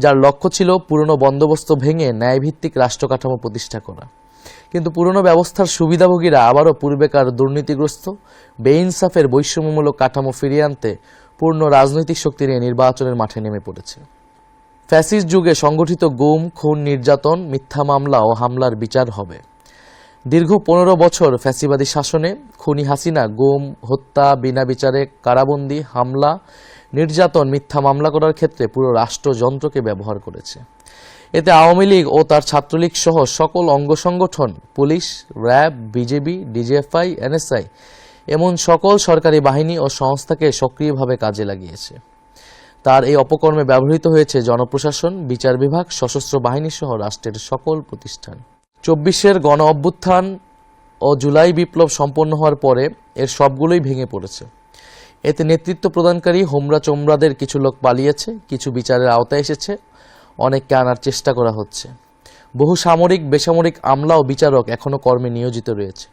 যার লক্ষ্য ছিল পুরনো বন্দোবস্ত ভেঙে ন্যায়ভিত্তিক রাষ্ট্র কাঠামো প্রতিষ্ঠা করা। কিন্তু পুরনো ব্যবস্থার সুবিধাভোগীরা আবারও পূর্বেকার দুর্নীতিগ্রস্ত বেইনসাফের বৈষম্যমূলক কাঠামো ফিরিয়ে আনতে পূর্ণ রাজনৈতিক শক্তি নিয়ে নির্বাচনের মাঠে নেমে পড়েছে। ফ্যাসিস্ট যুগে সংগঠিত গুম, খুন, নির্যাতন, মিথ্যা মামলা ও হামলার বিচার হবে। দীর্ঘ 15 বছর ফ্যাসিবাদী শাসনে খুনি হাসিনা গুম, হত্যা, বিনা বিচারে কারাবন্দী, হামলা, নির্যাতন, মিথ্যা মামলা করার ক্ষেত্রে পুরো রাষ্ট্রযন্ত্রকে ব্যবহার করেছে। এতে আওয়ামী লীগ ও তার ছাত্রলীগ সহ সকল অঙ্গ সংগঠন, police, RAB, BJP, DGFI, NSI এমন সকল সরকারি বাহিনী ও সংস্থাকে সক্রিয়ভাবে কাজে লাগিয়েছে। তার এই অপকর্মে ব্যবহৃত হয়েছে জনপ্রশাসন, বিচার বিভাগ, সশস্ত্র বাহিনী সহ রাষ্ট্রের সকল প্রতিষ্ঠান। 24-এর গণ অভ্যুত্থান ও জুলাই বিপ্লব সম্পন্ন হওয়ার পরে এর সবগুলোই ভেঙে পড়েছে। এতে নেতৃত্ব প্রদানকারী হোমরা চোমরাদের কিছু লোক পালিয়েছে, কিছু বিচারের আওতায় এসেছে, অনেককে আনার চেষ্টা করা হচ্ছে। বহু সামরিক, বেসামরিক আমলা ও বিচারক এখনও কর্মে নিয়োজিত রয়েছে।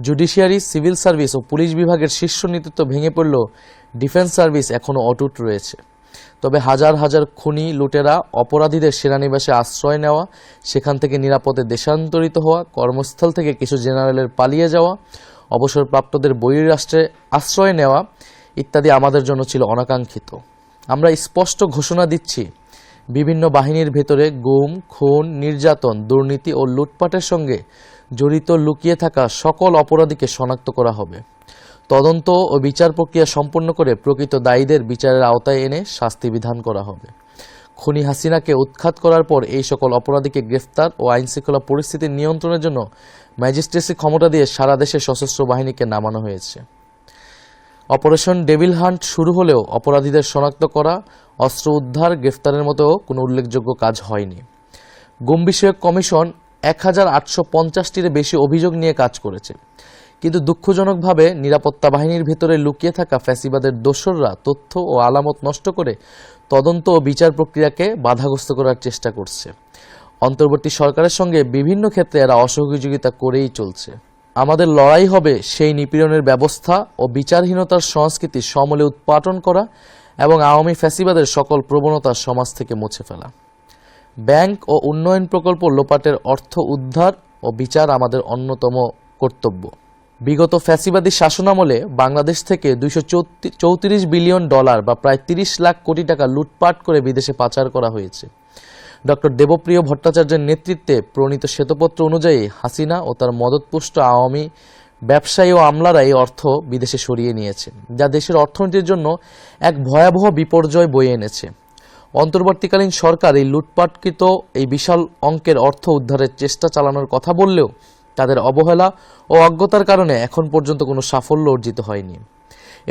জুডিশিয়ারি, সিভিল সার্ভিস ও পুলিশ বিভাগের শীর্ষ নেতৃত্ব ভেঙে পড়লেও ডিফেন্স সার্ভিস এখনও অটুট রয়েছে। তবে হাজার হাজার খুনি, লুটেরা, অপরাধীদের সেনানিবাসে আশ্রয় নেওয়া, সেখান থেকে নিরাপদে দেশান্তরিত হওয়া, কর্মস্থল থেকে কিছু জেনারেলের পালিয়ে যাওয়া, অবসরপ্রাপ্তদের বহির্রাষ্ট্রে আশ্রয় নেওয়া ইত্যাদি আমাদের জন্য ছিল অনাকাঙ্ক্ষিত। আমরা স্পষ্ট ঘোষণা দিচ্ছি, বিভিন্ন বাহিনীর ভেতরে গুম, খুন, নির্যাতন, দুর্নীতি ও লুটপাটের সঙ্গে জড়িত লুকিয়ে থাকা সকল অপরাধীকে শনাক্ত করা হবে। তদন্ত ও বিচার প্রক্রিয়া সম্পন্ন করে প্রকৃত দায়ীদের বিচারের আওতায় এনে শাস্তি বিধান করা হবে। খুনি হাসিনাকে উৎখাত করার পর এই সকল অপরাধীকে গ্রেফতার ও আইনশৃঙ্খলা পরিস্থিতি নিয়ন্ত্রণের জন্য ম্যাজিস্ট্রেসি ক্ষমতা দিয়ে সারা দেশে সশস্ত্র বাহিনীকে নামানো হয়েছে। অপারেশন ডেভিল হান্ট শুরু হলেও অপরাধীদের শনাক্ত করা, অস্ত্র উদ্ধার, গ্রেফতারের মতো কোনো উল্লেখযোগ্য কাজ হয়নি। গুম বিষয়ক কমিশন 1850-টির বেশি অভিযোগ নিয়ে কাজ করেছে, কিন্তু দুঃখজনকভাবে নিরাপত্তা বাহিনীর ভেতরে লুকিয়ে থাকা ফ্যাসিবাদের দোসররা তথ্য ও আলামত নষ্ট করে তদন্ত ও বিচার প্রক্রিয়াকে বাধাগ্রস্ত করার চেষ্টা করছে। অন্তর্বর্তী সরকারের সঙ্গে বিভিন্ন ক্ষেত্রে এরা অসহযোগিতা করেই চলছে। আমাদের লড়াই হবে সেই নিপীড়নের ব্যবস্থা ও বিচারহীনতার সংস্কৃতি সমূলে উৎপাটন করা এবং আওয়ামী ফ্যাসিবাদের সকল প্রবণতা সমাজ থেকে মুছে ফেলা। ব্যাংক ও উন্নয়ন প্রকল্প লোপাটের অর্থ উদ্ধার ও বিচার আমাদের অন্যতম কর্তব্য। বিগত ফ্যাসিবাদী শাসনামলে বাংলাদেশ থেকে $234 বিলিয়ন বা প্রায় 30 লাখ কোটি টাকা লুটপাট করে বিদেশে পাচার করা হয়েছে। ডক্টর দেবপ্রিয় ভট্টাচার্যের নেতৃত্বে প্রণীত শ্বেতপত্র অনুযায়ী হাসিনা ও তার মদতপুষ্ট আওয়ামী ব্যবসায়ী ও আমলারা এই অর্থ বিদেশে সরিয়ে নিয়েছে, যা দেশের অর্থনীতির জন্য এক ভয়াবহ বিপর্যয় বয়ে এনেছে। অন্তর্বর্তীকালীন সরকার এই লুটপাটকৃত এই বিশাল অঙ্কের অর্থ উদ্ধারের চেষ্টা চালানোর কথা বললেও তাদের অবহেলা ও অজ্ঞতার কারণে এখন পর্যন্ত কোনো সাফল্য অর্জিত হয়নি।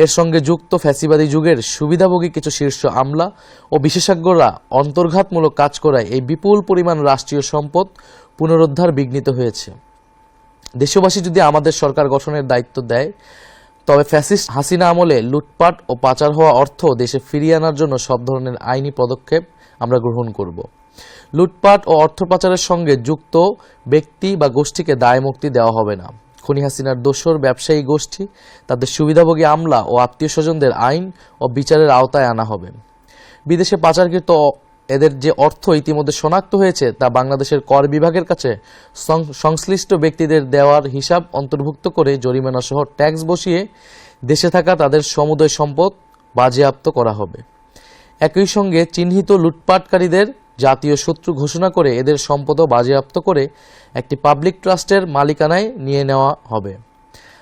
এর সঙ্গে যুক্ত ফ্যাসিবাদী যুগের সুবিধাভোগী কিছু শীর্ষ আমলা ও বিশেষজ্ঞরা অন্তর্ঘাতমূলক কাজ করায় এই বিপুল পরিমাণ রাষ্ট্রীয় সম্পদ পুনরুদ্ধার বিঘ্নিত হয়েছে। দেশবাসী যদি আমাদের সরকার গঠনের দায়িত্ব দেয়, তবে ফ্যাসিস্ট হাসিনা আমলে লুটপাট ও পাচার হওয়া অর্থ দেশে ফিরিয়ে আনার জন্য সব ধরনের আইনি পদক্ষেপ আমরা গ্রহণ করব। লুটপাট ও অর্থ পাচারের সঙ্গে যুক্ত ব্যক্তি বা গোষ্ঠীকে দায় মুক্তি দেওয়া হবে না। খুনি হাসিনার দোসর ব্যবসায়ী গোষ্ঠী, তাদের সুবিধাভোগী আমলা ও আত্মীয় স্বজনদের আইন ও বিচারের আওতায় আনা হবে। বিদেশে পাচারকৃত এদের যে অর্থ ইতিমধ্যে শনাক্ত হয়েছে তা বাংলাদেশের কর বিভাগের কাছে সংশ্লিষ্ট ব্যক্তিদের দেওয়ার হিসাব অন্তর্ভুক্ত করে জরিমানা সহ ট্যাক্স বসিয়ে দেশে থাকা তাদের সমুদয় সম্পদ বাজেয়াপ্ত করা হবে। একই সঙ্গে চিহ্নিত লুটপাটকারীদের জাতীয় শত্রু ঘোষণা করে এদের সম্পদও বাজেয়াপ্ত করে একটি পাবলিক ট্রাস্টের মালিকানায় নিয়ে নেওয়া হবে।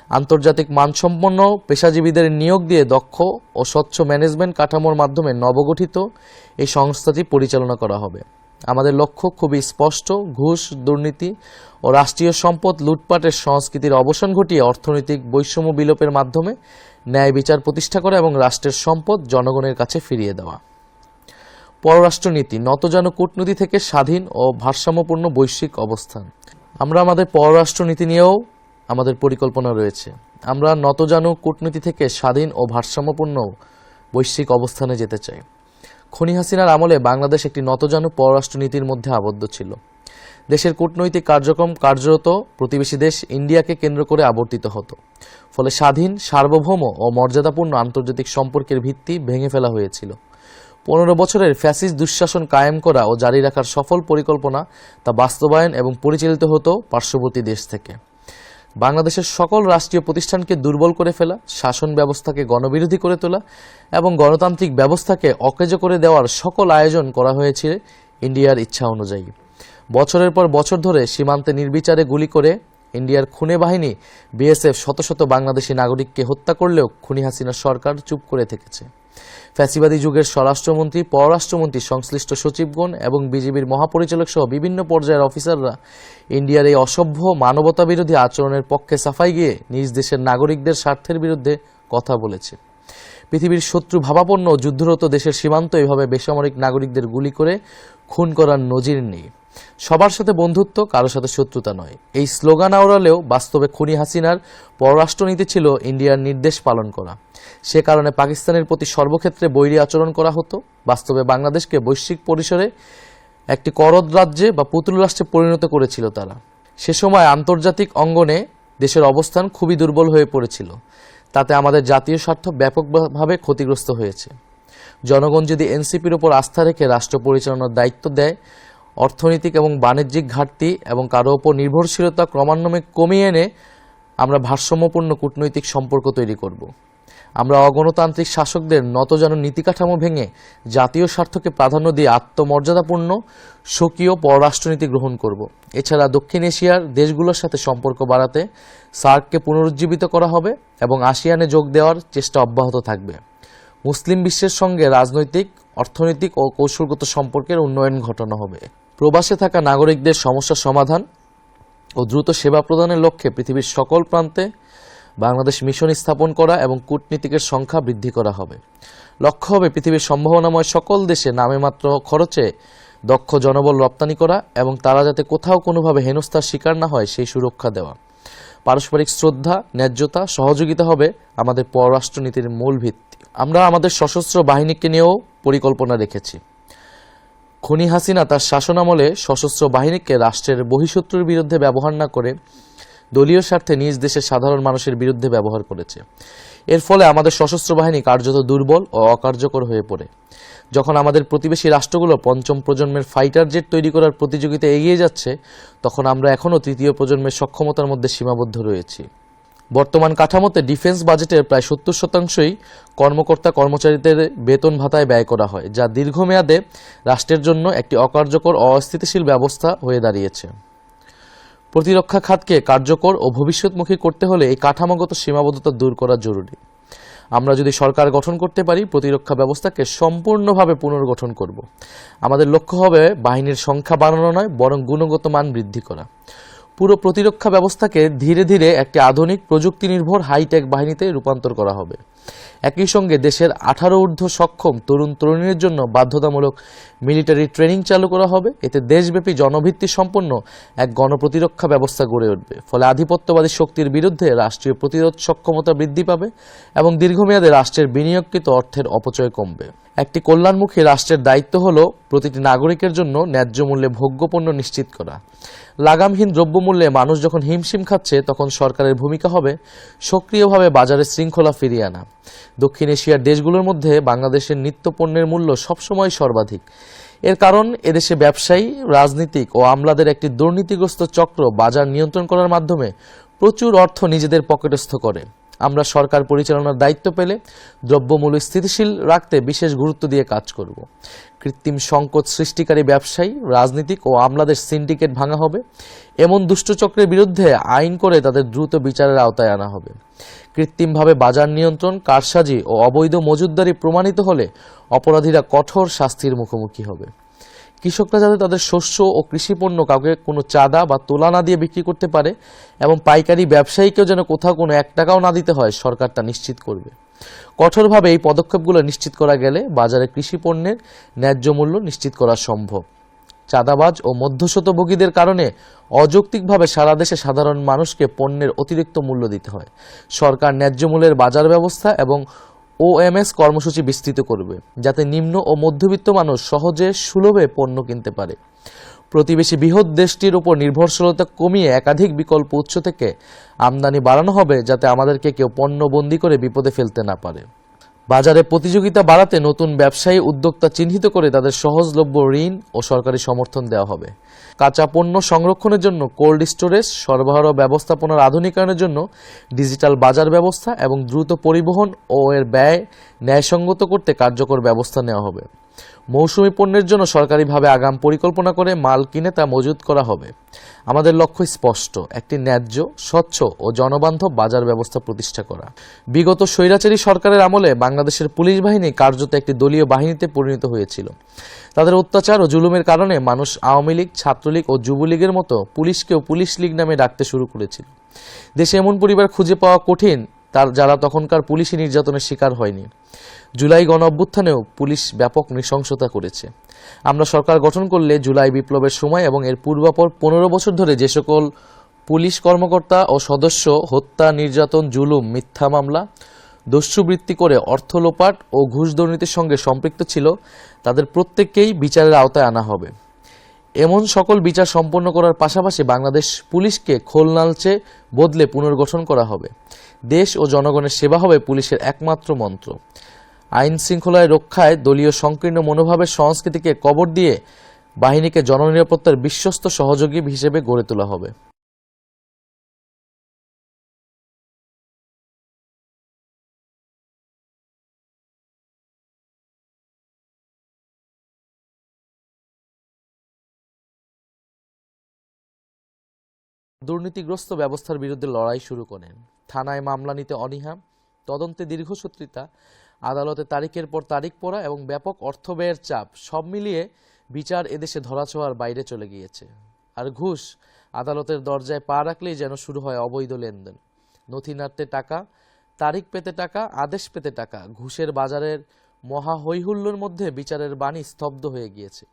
আন্তর্জাতিক মানসম্পন্ন পেশাজীবীদের নিয়োগ দিয়ে দক্ষ ও স্বচ্ছ ম্যানেজমেন্ট কাঠামোর মাধ্যমে নবগঠিত এই সংস্থাটি পরিচালনা করা হবে। আমাদের লক্ষ্য খুবই স্পষ্ট, ঘুষ, দুর্নীতি ও রাষ্ট্রীয় সম্পদ লুটপাটের সংস্কৃতির অবসান ঘটিয়ে অর্থনৈতিক বৈষম্য বিলোপের মাধ্যমে ন্যায় বিচার প্রতিষ্ঠা করা এবং রাষ্ট্রের সম্পদ জনগণের কাছে ফিরিয়ে দেওয়া। পররাষ্ট্রনীতি, নতজানু কূটনীতি থেকে স্বাধীন ও ভারসাম্যপূর্ণ বৈশ্বিক অবস্থান। আমরা আমাদের পররাষ্ট্রনীতি নিয়েও আমাদের পরিকল্পনা রয়েছে। আমরা নতজানু কূটনীতি থেকে স্বাধীন ও ভারসাম্যপূর্ণ বৈশ্বিক অবস্থানে যেতে চাই। খুনি হাসিনার আমলে বাংলাদেশ একটি নতজানু পররাষ্ট্রনীতির মধ্যে আবদ্ধ ছিল। দেশের কূটনৈতিক কার্যক্রম কার্যরত প্রতিবেশী দেশ ইন্ডিয়াকে কেন্দ্র করে আবর্তিত হতো। ফলে স্বাধীন, সার্বভৌম ও মর্যাদাপূর্ণ আন্তর্জাতিক সম্পর্কের ভিত্তি ভেঙে ফেলা হয়েছিল। 15 বছরের ফ্যাসিস্ট দুঃশাসন কায়েম করা ও জারি রাখার সফল পরিকল্পনা তা বাস্তবায়ন এবং পরিচালিত হতো পার্শ্ববর্তী দেশ থেকে। বাংলাদেশের সকল রাষ্ট্রীয় প্রতিষ্ঠানকে দুর্বল করে ফেলা, শাসন ব্যবস্থাকে গণবিরোধী করে তোলা এবং গণতান্ত্রিক ব্যবস্থাকে অকেজ করে দেওয়ার সকল আয়োজন করা হয়েছে ইন্ডিয়ার ইচ্ছা অনুযায়ী। বছরের পর বছর ধরে সীমান্তে নির্বিচারে গুলি করে ইন্ডিয়ার খুনে বাহিনী বিএসএফ শত শত বাংলাদেশি নাগরিককে হত্যা করলেও খুনি হাসিনার সরকার চুপ করে থেকেছে। ফ্যাসিবাদী যুগের স্বরাষ্ট্রমন্ত্রী, পররাষ্ট্রমন্ত্রী, সংশ্লিষ্ট সচিবগণ এবং বিজিবির মহাপরিচালক সহ বিভিন্ন পর্যায়ের অফিসাররা ইন্ডিয়ার এই অসভ্য মানবতাবিরোধী আচরণের পক্ষে সাফাই গিয়ে নিজ দেশের নাগরিকদের স্বার্থের বিরুদ্ধে কথা বলেছে। পৃথিবীর শত্রু ভাবাপন্ন যুদ্ধরত দেশের সীমান্ত এভাবে বেসামরিক নাগরিকদের গুলি করে খুন করার নজির নেই। সবার সাথে বন্ধুত্ব, কারোর সাথে শত্রুতা নয়, এই স্লোগান আওড়ালেও বাস্তবে খুনি হাসিনার পররাষ্ট্রনীতি ছিল ইন্ডিয়ার নির্দেশ পালন করা। সে কারণে পাকিস্তানের প্রতি সর্বক্ষেত্রে বৈরী আচরণ করা হতো। বাস্তবে বাংলাদেশকে বৈশ্বিক পরিসরে একটি করদ রাজ্যে বা পুতুল রাষ্ট্রে পরিণত করেছিল তারা। সে সময় আন্তর্জাতিক অঙ্গনে দেশের অবস্থান খুবই দুর্বল হয়ে পড়েছিল। তাতে আমাদের জাতীয় স্বার্থ ব্যাপকভাবে ক্ষতিগ্রস্ত হয়েছে। জনগণ যদি এনসিপির উপর আস্থা রেখে রাষ্ট্র পরিচালনার দায়িত্ব দেয়, অর্থনৈতিক এবং বাণিজ্যিক ঘাটতি এবং কারো ওপর নির্ভরশীলতা ক্রমান্বয়ে কমিয়ে এনে আমরা ভারসাম্যপূর্ণ কূটনৈতিক সম্পর্ক তৈরি করব। আমরা অগণতান্ত্রিক শাসকদের নতজানু নীতিকাঠামো ভেঙে জাতীয় স্বার্থকে প্রাধান্য দিয়ে আত্মমর্যাদাপূর্ণ স্বকীয় পররাষ্ট্রনীতি গ্রহণ করব। এছাড়া দক্ষিণ এশিয়ার দেশগুলোর সাথে সম্পর্ক বাড়াতে সার্ককে পুনরুজ্জীবিত করা হবে এবং আসিয়ানে যোগ দেওয়ার চেষ্টা অব্যাহত থাকবে। মুসলিম বিশ্বের সঙ্গে রাজনৈতিক, অর্থনৈতিক ও কৌশলগত সম্পর্কের উন্নয়ন ঘটানো হবে। প্রবাসে থাকা নাগরিকদের সমস্যা সমাধান ও দ্রুত সেবা প্রদানের লক্ষ্যে পৃথিবীর সকল প্রান্তে বাংলাদেশ মিশন স্থাপন করা এবং কূটনীতিকের সংখ্যা বৃদ্ধি করা হবে। লক্ষ্য হবে পৃথিবীর সম্ভাবনাময় সকল দেশে নামেমাত্র খরচে দক্ষ জনবল রপ্তানি করা এবং তারা যাতে কোথাও কোনোভাবে হেনস্থার শিকার না হয় সেই সুরক্ষা দেওয়া। পারস্পরিক শ্রদ্ধা, ন্যায্যতা, সহযোগিতা হবে আমাদের পররাষ্ট্রনীতির মূল ভিত্তি। আমরা আমাদের সশস্ত্র বাহিনীকে নিয়েও পরিকল্পনা রেখেছি। খুনি হাসিনা তার শাসনামলে সশস্ত্র বাহিনীকে রাষ্ট্রের বহিঃশত্রুর বিরুদ্ধে ব্যবহার না করে দলীয় স্বার্থে নিজ দেশের সাধারণ মানুষের বিরুদ্ধে ব্যবহার করেছে। এর ফলে আমাদের সশস্ত্র বাহিনী কার্যত দুর্বল ও অকার্যকর হয়ে পড়ে। যখন আমাদের প্রতিবেশী রাষ্ট্রগুলো পঞ্চম প্রজন্মের ফাইটার জেট তৈরি করার প্রতিযোগিতা এগিয়ে যাচ্ছে, তখন আমরা এখনও তৃতীয় প্রজন্মের সক্ষমতার মধ্যে সীমাবদ্ধ রয়েছি। বর্তমান কাঠামোতে ডিফেন্স বাজেটের প্রায় 70% কর্মকর্তা কর্মচারীদের বেতন ভাতায় ব্যয় করা হয়, যা দীর্ঘমেয়াদে রাষ্ট্রের জন্য একটি অকার্যকর ও অস্থিতিশীল ব্যবস্থা হয়ে দাঁড়িয়েছে। প্রতিরক্ষা খাতকে কার্যকর ও ভবিষ্যৎমুখী করতে হলে এই কাঠামোগত সীমাবদ্ধতা দূর করা জরুরি। আমরা যদি সরকার গঠন করতে পারি, প্রতিরক্ষা ব্যবস্থাকে সম্পূর্ণভাবে পুনর্গঠন করব। আমাদের লক্ষ্য হবে বাহিনীর সংখ্যা বাড়ানো নয়, বরং গুণগত মান বৃদ্ধি করা। পুরো প্রতিরক্ষা ব্যবস্থাকে ধীরে ধীরে একটি আধুনিক প্রযুক্তি নির্ভর হাইটেক বাহিনীতে রূপান্তর করা হবে। একই সঙ্গে দেশের 18 ঊর্ধ্ব সক্ষম তরুণ তরুণীদের জন্য বাধ্যতামূলক মিলিটারি ট্রেনিং চালু করা হবে। এতে দেশব্যাপী জনভিত্তি সম্পন্ন এক গণপ্রতিরক্ষা ব্যবস্থা গড়ে উঠবে। ফলে আধিপত্যবাদী শক্তির বিরুদ্ধে রাষ্ট্রীয় প্রতিরোধ সক্ষমতা বৃদ্ধি পাবে এবং দীর্ঘমেয়াদে রাষ্ট্রের বিনিয়োগকৃত অর্থের অপচয় কমবে। একটি কল্যাণমুখী রাষ্ট্রের দায়িত্ব হল প্রতিটি নাগরিকের জন্য ন্যায্য মূল্যে ভোগ্যপণ্য নিশ্চিত করা। লাগামহীন দ্রব্যমূল্যে মানুষ যখন হিমশিম খাচ্ছে, তখন সরকারের ভূমিকা হবে সক্রিয়ভাবে বাজারে শৃঙ্খলা ফিরিয়ে আনা। দক্ষিণ এশিয়ার দেশগুলোর মধ্যে বাংলাদেশের নিত্যপণ্যের মূল্য সবসময় সর্বাধিক। এর কারণ এদেশে ব্যবসায়ী, রাজনীতিক ও আমলাদের একটি দুর্নীতিগ্রস্ত চক্র বাজার নিয়ন্ত্রণ করার মাধ্যমে প্রচুর অর্থ নিজেদের পকেটস্থ করে। আমরা সরকার পরিচালনার দায়িত্ব পেলে দ্রব্যমূল্য স্থিতিশীল রাখতে বিশেষ গুরুত্ব দিয়ে কাজ করব। কৃত্রিম সংকট সৃষ্টিকারী ব্যবসায়ী, রাজনীতিক ও আমলাদের সিন্ডিকেট ভাঙা হবে। এমন দুষ্টচক্রের বিরুদ্ধে আইন করে তাদের দ্রুত বিচারের আওতায় আনা হবে। কৃত্রিমভাবে বাজার নিয়ন্ত্রণ, কারসাজি ও অবৈধ মজুতদারি প্রমাণিত হলে অপরাধীরা কঠোর শাস্তির মুখোমুখি হবে। কৃষকরা যাতে তাদের শস্য ও কৃষিপণ্য কাউকে কোনো চাঁদা বা তোলা না দিয়ে বিক্রি করতে পারে এবং পাইকারি ব্যবসায়ীকেও যেন কোথাও কোনো 1 টাকাও না দিতে হয়, সরকার তা নিশ্চিত করবে। কঠোরভাবে এই পদক্ষেপগুলো নিশ্চিত করা গেলে বাজারে কৃষিপণ্যের ন্যায্য মূল্য নিশ্চিত করা সম্ভব। চাঁদাবাজ ও মধ্যস্বত্বভোগীদের কারণে অযৌক্তিকভাবে সারা দেশে সাধারণ মানুষকে পণ্যের অতিরিক্ত মূল্য দিতে হয়। সরকার ন্যায্য মূল্যের বাজার ব্যবস্থা এবং OMS কর্মসূচি বিস্তৃত করবে, যাতে নিম্ন ও মধ্যবিত্ত মানুষ সহজে সুলভে পণ্য কিনতে পারে। প্রতিবেশী বৃহৎ দেশটির উপর নির্ভরশীলতা কমিয়ে একাধিক বিকল্প উৎস থেকে আমদানি বাড়ানো হবে, যাতে আমাদেরকে কেউ পণ্য বন্দী করে বিপদে ফেলতে না পারে। বাজারে প্রতিযোগিতা বাড়াতে নতুন ব্যবসায়ী উদ্যোক্তা চিহ্নিত করে তাদের সহজলভ্য ঋণ ও সরকারি সমর্থন দেওয়া হবে। কাঁচা পণ্য সংরক্ষণের জন্য কোল্ড স্টোরেজ, সরবরাহ ব্যবস্থাপনার আধুনিকায়নের জন্য ডিজিটাল বাজার ব্যবস্থা এবং দ্রুত পরিবহন ও এর ব্যয় ন্যায়সঙ্গত করতে কার্যকর ব্যবস্থা নেওয়া হবে। মৌসুমী পণ্যের জন্য সরকারিভাবে আগাম পরিকল্পনা করে মাল কিনে তা মজুত করা হবে। আমাদের লক্ষ্য স্পষ্ট, একটি ন্যায্য, স্বচ্ছ ও জনবান্ধব বাজার ব্যবস্থা প্রতিষ্ঠা করা। বিগত স্বৈরাচারী সরকারের আমলে বাংলাদেশের পুলিশ বাহিনী কার্যত একটি দলীয় বাহিনীতে পরিণত হয়েছিল। তাদের অত্যাচার ও জুলুমের কারণে মানুষ আওয়ামী লীগ, ছাত্রলীগ ও যুবলীগের মতো পুলিশকেও পুলিশ লীগ নামে ডাকতে শুরু করেছিল। দেশে এমন পরিবার খুঁজে পাওয়া কঠিন যারা তখনকার পুলিশি নির্যাতনের শিকার হয়নি। জুলাই গণ অভ্যুত্থানেও পুলিশ ব্যাপক নৃশংসতা করেছে। আমরা সরকার গঠন করলে জুলাই বিপ্লবের সময় এবং এর পূর্বাপর 15 বছর ধরে যে সকল পুলিশ কর্মকর্তা ও সদস্য হত্যা, নির্যাতন, জুলুম, মিথ্যা মামলা, দস্যুবৃত্তি করে অর্থ লোপাট ও ঘুষ দুর্নীতির সঙ্গে সম্পৃক্ত ছিল, তাদের প্রত্যেককেই বিচারের আওতায় আনা হবে। এমন সকল বিচার সম্পন্ন করার পাশাপাশি বাংলাদেশ পুলিশকে খোলনালচে বদলে পুনর্গঠন করা হবে। দেশ ও জনগণের সেবা হবে পুলিশের একমাত্র মন্ত্র। আইন শৃঙ্খলায় রক্ষায় দলীয় সংকীর্ণ মনোভাবের সংস্কৃতিকে কবর দিয়ে বাহিনীকে জননিরাপত্তার বিশ্বস্ত সহযোগী হিসেবে গড়ে তোলা হবে। দুর্নীতিগ্রস্ত ব্যবস্থার বিরুদ্ধে লড়াই শুরু করেন। থানায় মামলা নিতে অনীহা, তদন্তে দীর্ঘসূত্রিতা, আদালতে তারিখের পর তারিখ পড়া এবং ব্যাপক অর্থ ব্যয়ের চাপ সব মিলিয়ে বিচার এদেশে ধরাছোঁয়ার বাইরে চলে গিয়েছে। আর ঘুষ, আদালতের দরজায় পা রাখলেই যেন শুরু হয় অবৈধ লেনদেন। নথি নাড়তে টাকা, তারিখ পেতে টাকা, আদেশ পেতে টাকা, ঘুষের বাজারের মহা হৈহুল্লোর মধ্যে বিচারের বাণী স্তব্ধ হয়ে গিয়েছে।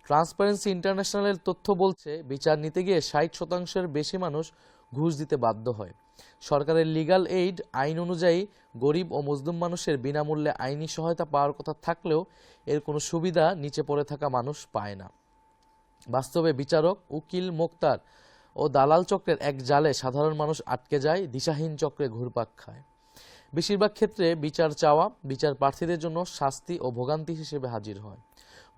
ট্রান্সপারেন্সি ইন্টারন্যাশনালের তথ্য বলছে, বিচার নিতে গিয়ে 60%-এর বেশি মানুষ ঘুষ দিতে বাধ্য হয়। সরকারের লিগ্যাল এইড আইন অনুযায়ী গরিব ও মজলুম মানুষের বিনামূল্যে আইনি সহায়তা পাওয়ার কথা থাকলেও এর কোনো সুবিধা নিচে পড়ে থাকা মানুষ পায় না। বাস্তবে বিচারক, উকিল, মোক্তার ও দালাল চক্রের এক জালে সাধারণ মানুষ আটকে যায়, দিশাহীন চক্রে ঘুরপাক খায়। বেশিরভাগ ক্ষেত্রে বিচার চাওয়া বিচার প্রার্থীদের জন্য শাস্তি ও ভোগান্তি হিসেবে হাজির হয়।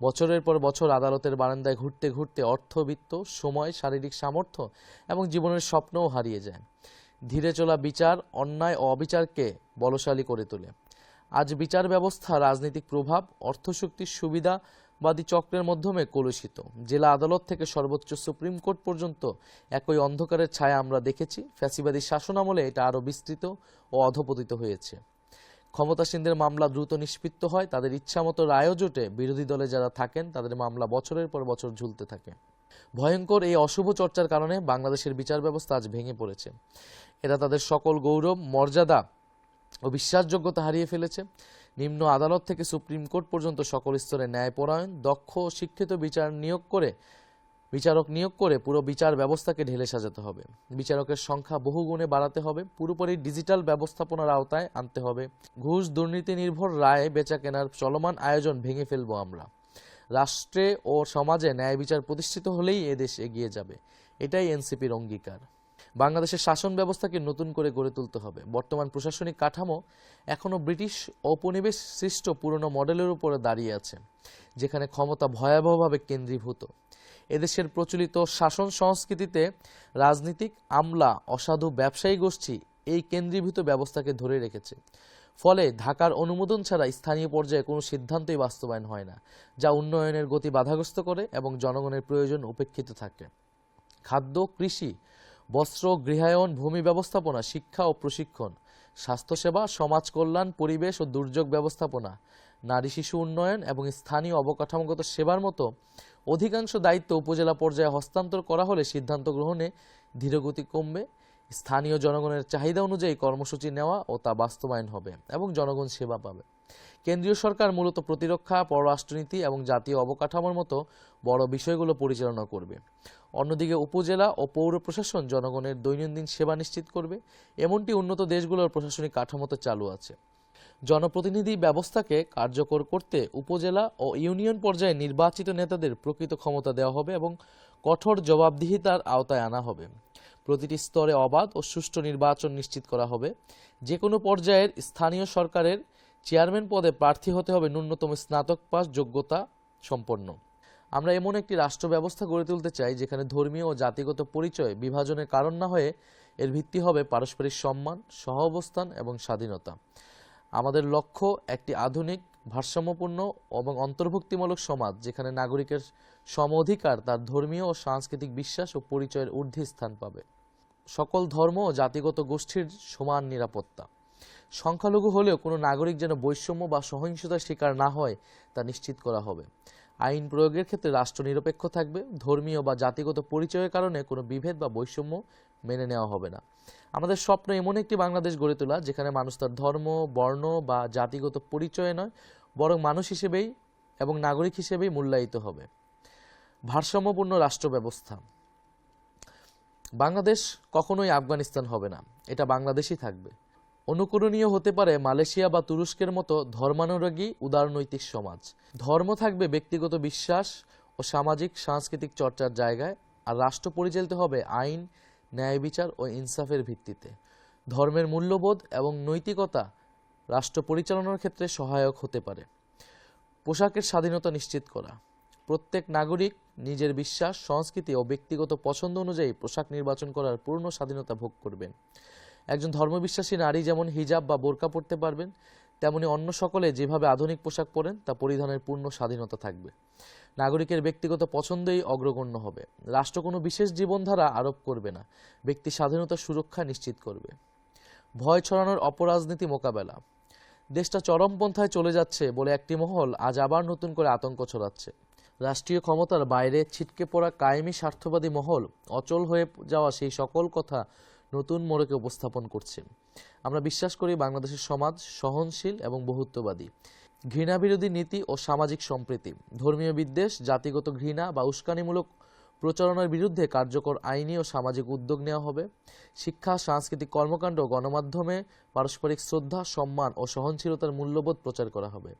বছরের পর বছর আদালতের বারান্দায় ঘুরতে ঘুরতে অর্থবিত্ত, সময়, শারীরিক সামর্থ্য এবং জীবনের স্বপ্নও হারিয়ে যায়। ধীরে চলা বিচার অন্যায় ও অবিচারকে বলশালী করে তোলে। আজ বিচার ব্যবস্থা রাজনৈতিক প্রভাব, অর্থশক্তির সুবিধাবাদী চক্রের মাধ্যমে কলুষিত। জেলা আদালত থেকে সর্বোচ্চ সুপ্রিম কোর্ট পর্যন্ত একই অন্ধকারের ছায়া আমরা দেখেছি। ফ্যাসিবাদী শাসন আমলে এটা আরও বিস্তৃত ও অধঃপতিত হয়েছে। ক্ষমতাসীনদের মামলা দ্রুত নিষ্পৃত্ত হয়, তাদের ইচ্ছামতো রায়ও জোটে। বিরোধী দলে যারা থাকেন তাদের মামলা বছরের পর বছর ঝুলতে থাকে। ভয়ঙ্কর এই অশুভ চর্চার কারণে বাংলাদেশের বিচার ব্যবস্থা আজ ভেঙে পড়েছে। এরা তাদের সকল গৌরব, মর্যাদা ও বিশ্বাসযোগ্যতা হারিয়ে ফেলেছে। নিম্ন আদালত থেকে সুপ্রিম কোর্ট পর্যন্ত সকল স্তরে ন্যায়পরায়ণ, দক্ষ ও শিক্ষিত বিচারক নিয়োগ করে পুরো বিচার ব্যবস্থাকে ঢেলে সাজাতে হবে। বিচারকের সংখ্যা বহুগুণে বাড়াতে হবে। পুরোপুরি ডিজিটাল ব্যবস্থাপনার আওতায় আনতে হবে। ঘুষ, দুর্নীতি নির্ভর রায় বেচা কেনার চলমান আয়োজন ভেঙে ফেলবো আমরা। রাষ্ট্রে ও সমাজে ন্যায় বিচার প্রতিষ্ঠিত হলেই এদেশ এগিয়ে যাবে। এটাই এনসিপির অঙ্গীকার। বাংলাদেশের শাসন ব্যবস্থাকে নতুন করে গড়ে তুলতে হবে। বর্তমান প্রশাসনিক কাঠামো এখনও ব্রিটিশ ঔপনিবেশ সৃষ্ট পুরনো মডেলের উপরে দাঁড়িয়ে আছে, যেখানে ক্ষমতা ভয়াবহভাবে কেন্দ্রীভূত। এদেশের প্রচলিত শাসন সংস্কৃতিতে রাজনীতিক আমলা, অসাধু ব্যবসায়ী গোষ্ঠী এই কেন্দ্রীভূত ব্যবস্থাকে ধরে রেখেছে। ফলে ঢাকার অনুমোদন ছাড়া স্থানীয় পর্যায়ে কোনো সিদ্ধান্তই বাস্তবায়ন হয় না, যা উন্নয়নের গতি বাধাগ্রস্ত করে এবং জনগণের প্রয়োজন উপেক্ষিত থাকে। খাদ্য, কৃষি, বস্ত্র, গৃহায়ন, ভূমি ব্যবস্থাপনা, শিক্ষা ও প্রশিক্ষণ, স্বাস্থ্যসেবা, সমাজ কল্যাণ, পরিবেশ ও দুর্যোগ ব্যবস্থাপনা, নারী শিশু উন্নয়ন এবং স্থানীয় অবকাঠামোগত সেবার মতো অধিকাংশ দায়িত্ব উপজেলা পর্যায়ে হস্তান্তর করা হলে সিদ্ধান্ত গ্রহণে ধীরগতি কমবে। স্থানীয় জনগণের চাহিদা অনুযায়ী কর্মসূচি নেওয়া ও তা বাস্তবায়ন হবে এবং জনগণ সেবা পাবে। কেন্দ্রীয় সরকার মূলত প্রতিরক্ষা, পররাষ্ট্রনীতি এবং জাতীয় অবকাঠামোর মতো বড় বিষয়গুলো পরিচালনা করবে। অন্যদিকে উপজেলা ও পৌর প্রশাসন জনগণের দৈনন্দিন সেবা নিশ্চিত করবে। এমনটি উন্নত দেশগুলোর প্রশাসনিক কাঠামোতে চালু আছে। জনপ্রতিনিধি ব্যবস্থাকে কার্যকর করতে উপজেলা ও ইউনিয়ন পর্যায়ে নির্বাচিত নেতাদের প্রকৃত ক্ষমতা দেওয়া হবে এবং কঠোর জবাবদিহিতার আওতায় আনা হবে। প্রতিটি স্তরে অবাধ ও সুষ্ঠু নির্বাচন নিশ্চিত করা হবে। যে কোনো পর্যায়ের স্থানীয় সরকারের চেয়ারম্যান পদে প্রার্থী হতে হবে ন্যূনতম স্নাতক পাস যোগ্যতা সম্পন্ন। আমরা এমন একটি রাষ্ট্র ব্যবস্থা গড়ে তুলতে চাই যেখানে ধর্মীয় ও জাতিগত পরিচয় বিভাজনের কারণ না হয়ে এর ভিত্তি হবে পারস্পরিক সম্মান, সহাবস্থান এবং স্বাধীনতা। আমাদের লক্ষ্য একটি আধুনিক, ভারসাম্যপূর্ণ এবং অন্তর্ভুক্তিমূলক সমাজ যেখানে নাগরিকের সম অধিকার তার ধর্মীয় ও সাংস্কৃতিক বিশ্বাস ও পরিচয়ের ঊর্ধ্বে স্থান পাবে। সকল ধর্ম ও জাতিগত গোষ্ঠীর সমান নিরাপত্তা। সংখ্যালঘু হলেও কোনো নাগরিক যেন বৈষম্য বা সহিংসতার শিকার না হয় তা নিশ্চিত করা হবে। আইন প্রয়োগের ক্ষেত্রে রাষ্ট্র নিরপেক্ষ থাকবে। ধর্মীয় বা জাতিগত পরিচয়ের কারণে কোনো বিভেদ বা বৈষম্য মেনে নেওয়া হবে না। আমাদের স্বপ্ন এমন একটি বাংলাদেশ গড়ে তোলা যেখানে মানুষ তার ধর্ম, বর্ণ বা জাতিগত পরিচয়ে নয় বরং মানুষ হিসেবেই এবং নাগরিক হিসেবেই মূল্যায়িত হবে। ভারসাম্যপূর্ণ রাষ্ট্র ব্যবস্থা। বাংলাদেশ কখনোই আফগানিস্তান হবে না, এটা বাংলাদেশই থাকবে। অনুকরণীয় হতে পারে মালয়েশিয়া বা তুরস্কের মতো ধর্মানুরাগী উদারনৈতিক সমাজ। ধর্ম থাকবে ব্যক্তিগত বিশ্বাস ও সামাজিক সাংস্কৃতিক চর্চার জায়গায়, আর রাষ্ট্র পরিচালিত হবে আইন, ন্যায় বিচার ও ইনসাফের ভিত্তিতে। ধর্মের মূল্যবোধ এবং নৈতিকতা রাষ্ট্র পরিচালনার ক্ষেত্রে সহায়ক হতে পারে। পোশাকের স্বাধীনতা নিশ্চিত করা। প্রত্যেক নাগরিক নিজের বিশ্বাস, সংস্কৃতি ও ব্যক্তিগত পছন্দ অনুযায়ী পোশাক নির্বাচন করার পূর্ণ স্বাধীনতা ভোগ করবেন। একজন ধর্মবিশ্বাসী নারী যেমন হিজাব বা বোরকা পরতে পারবেন, তেমনি অন্য সকলে যেভাবে আধুনিক পোশাক পরেন তা পরিধানের পূর্ণ স্বাধীনতা থাকবে। নাগরিকের ব্যক্তিগত পছন্দই অগ্রগণ্য হবে। রাষ্ট্র কোনো বিশেষ জীবনধারা আরোপ করবে না, ব্যক্তি স্বাধীনতার সুরক্ষা নিশ্চিত করবে। ভয় ছড়ানোর অপরাজনীতি মোকাবেলা। দেশটা চরমপন্থায় চলে যাচ্ছে বলে একটি মহল আজ আবার নতুন করে আতঙ্ক ছড়াচ্ছে। রাষ্ট্রীয় ক্ষমতার বাইরে ছিটকে পড়া কায়েমি স্বার্থবাদী মহল অচল হয়ে যাওয়া সেই সকল কথা নতুন মোড়কে উপস্থাপন করছে। আমরা বিশ্বাস করি বাংলাদেশের সমাজ সহনশীল এবং বহুত্ববাদী। ঘৃণাবিরোধী নীতি ও সামাজিক সম্প্রীতি, ধর্মীয় বিদ্বেষ, জাতিগত ঘৃণা বা উস্কানিমূলক প্রচারণার বিরুদ্ধে কার্যকর আইনি ও সামাজিক উদ্যোগ নেওয়া হবে। শিক্ষা, সাংস্কৃতিক কর্মকাণ্ড, গণমাধ্যমে পারস্পরিক শ্রদ্ধা, সম্মান ও সহনশীলতার মূল্যবোধ প্রচার করা হবে।